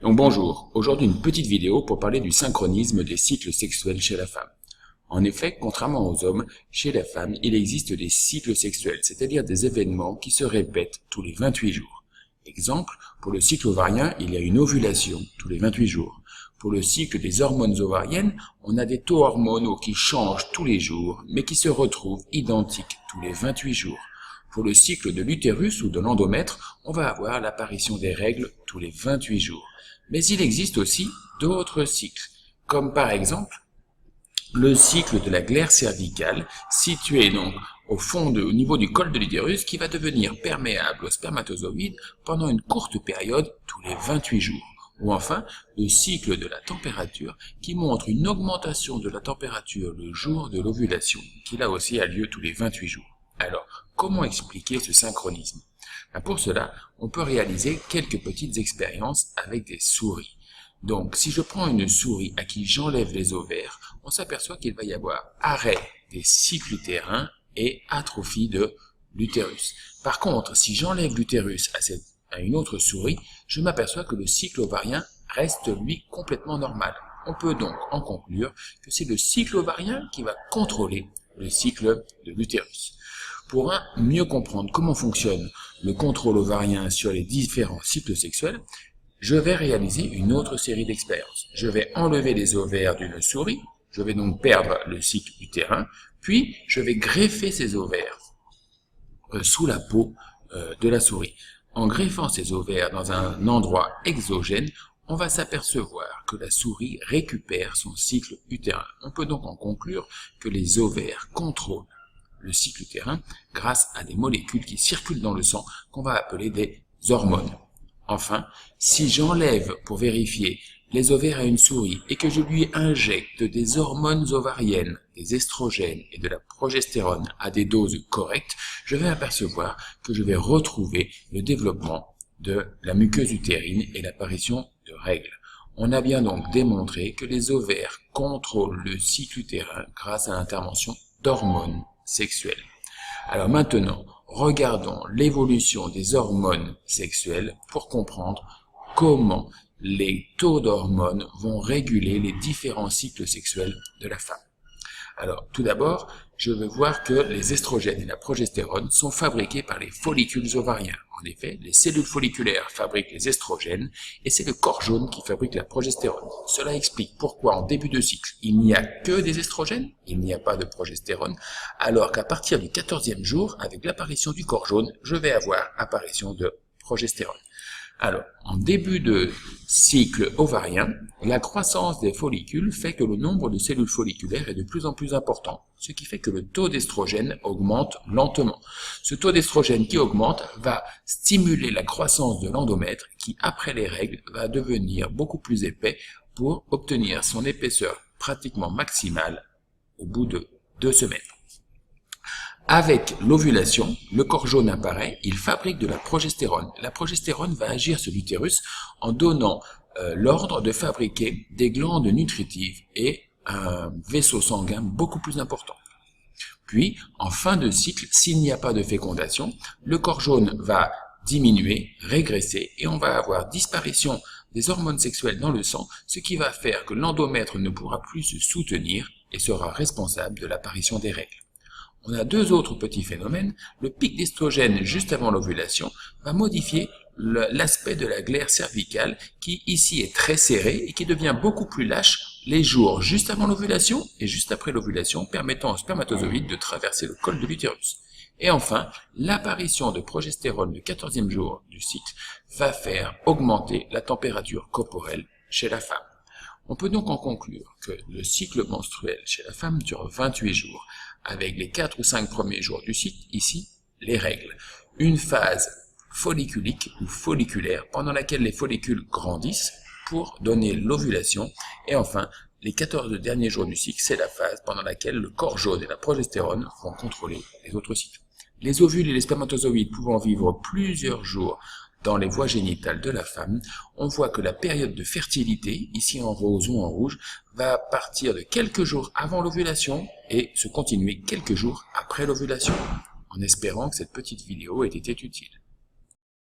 Donc bonjour, aujourd'hui une petite vidéo pour parler du synchronisme des cycles sexuels chez la femme. En effet, contrairement aux hommes, chez la femme, il existe des cycles sexuels, c'est-à-dire des événements qui se répètent tous les 28 jours. Exemple, pour le cycle ovarien, il y a une ovulation tous les 28 jours. Pour le cycle des hormones ovariennes, on a des taux hormonaux qui changent tous les jours, mais qui se retrouvent identiques tous les 28 jours. Pour le cycle de l'utérus ou de l'endomètre, on va avoir l'apparition des règles tous les 28 jours. Mais il existe aussi d'autres cycles, comme par exemple le cycle de la glaire cervicale, situé donc au niveau du col de l'utérus, qui va devenir perméable aux spermatozoïdes pendant une courte période tous les 28 jours. Ou enfin, le cycle de la température, qui montre une augmentation de la température le jour de l'ovulation, qui là aussi a lieu tous les 28 jours. Alors, comment expliquer ce synchronisme? Pour cela, on peut réaliser quelques petites expériences avec des souris. Donc, si je prends une souris à qui j'enlève les ovaires, on s'aperçoit qu'il va y avoir arrêt des cycles utérins et atrophie de l'utérus. Par contre, si j'enlève l'utérus à une autre souris, je m'aperçois que le cycle ovarien reste, lui, complètement normal. On peut donc en conclure que c'est le cycle ovarien qui va contrôler le cycle de l'utérus. Pour mieux comprendre comment fonctionne le contrôle ovarien sur les différents cycles sexuels, je vais réaliser une autre série d'expériences. Je vais enlever les ovaires d'une souris, je vais donc perdre le cycle utérin, puis je vais greffer ces ovaires sous la peau de la souris. En greffant ces ovaires dans un endroit exogène, on va s'apercevoir que la souris récupère son cycle utérin. On peut donc en conclure que les ovaires contrôlent le cycle utérin grâce à des molécules qui circulent dans le sang qu'on va appeler des hormones. Enfin, si j'enlève pour vérifier les ovaires à une souris et que je lui injecte des hormones ovariennes, des estrogènes et de la progestérone à des doses correctes, je vais apercevoir que je vais retrouver le développement de la muqueuse utérine et l'apparition de règles. On a bien donc démontré que les ovaires contrôlent le cycle utérin grâce à l'intervention d'hormones sexuelles. Alors maintenant, regardons l'évolution des hormones sexuelles pour comprendre comment les taux d'hormones vont réguler les différents cycles sexuels de la femme. Alors, tout d'abord, je veux voir que les estrogènes et la progestérone sont fabriqués par les follicules ovariens. En effet, les cellules folliculaires fabriquent les estrogènes et c'est le corps jaune qui fabrique la progestérone. Cela explique pourquoi en début de cycle, il n'y a que des estrogènes, il n'y a pas de progestérone, alors qu'à partir du 14e jour, avec l'apparition du corps jaune, je vais avoir apparition de progestérone. Alors, en début de cycle ovarien, la croissance des follicules fait que le nombre de cellules folliculaires est de plus en plus important, ce qui fait que le taux d'estrogène augmente lentement. Ce taux d'estrogène qui augmente va stimuler la croissance de l'endomètre qui, après les règles, va devenir beaucoup plus épais pour obtenir son épaisseur pratiquement maximale au bout de 2 semaines. Avec l'ovulation, le corps jaune apparaît, il fabrique de la progestérone. La progestérone va agir sur l'utérus en donnant l'ordre de fabriquer des glandes nutritives et un vaisseau sanguin beaucoup plus important. Puis, en fin de cycle, s'il n'y a pas de fécondation, le corps jaune va diminuer, régresser et on va avoir disparition des hormones sexuelles dans le sang, ce qui va faire que l'endomètre ne pourra plus se soutenir et sera responsable de l'apparition des règles. On a deux autres petits phénomènes. Le pic d'estrogène juste avant l'ovulation va modifier l'aspect de la glaire cervicale qui ici est très serrée et qui devient beaucoup plus lâche les jours juste avant l'ovulation et juste après l'ovulation, permettant aux spermatozoïdes de traverser le col de l'utérus. Et enfin, l'apparition de progestérone le 14e jour du cycle va faire augmenter la température corporelle chez la femme. On peut donc en conclure que le cycle menstruel chez la femme dure 28 jours, avec les 4 ou 5 premiers jours du cycle, ici, les règles. Une phase folliculique ou folliculaire, pendant laquelle les follicules grandissent pour donner l'ovulation, et enfin, les 14 derniers jours du cycle, c'est la phase pendant laquelle le corps jaune et la progestérone vont contrôler les autres cycles. Les ovules et les spermatozoïdes pouvant vivre plusieurs jours dans les voies génitales de la femme, on voit que la période de fertilité, ici en rose ou en rouge, va partir de quelques jours avant l'ovulation et se continuer quelques jours après l'ovulation, en espérant que cette petite vidéo ait été utile.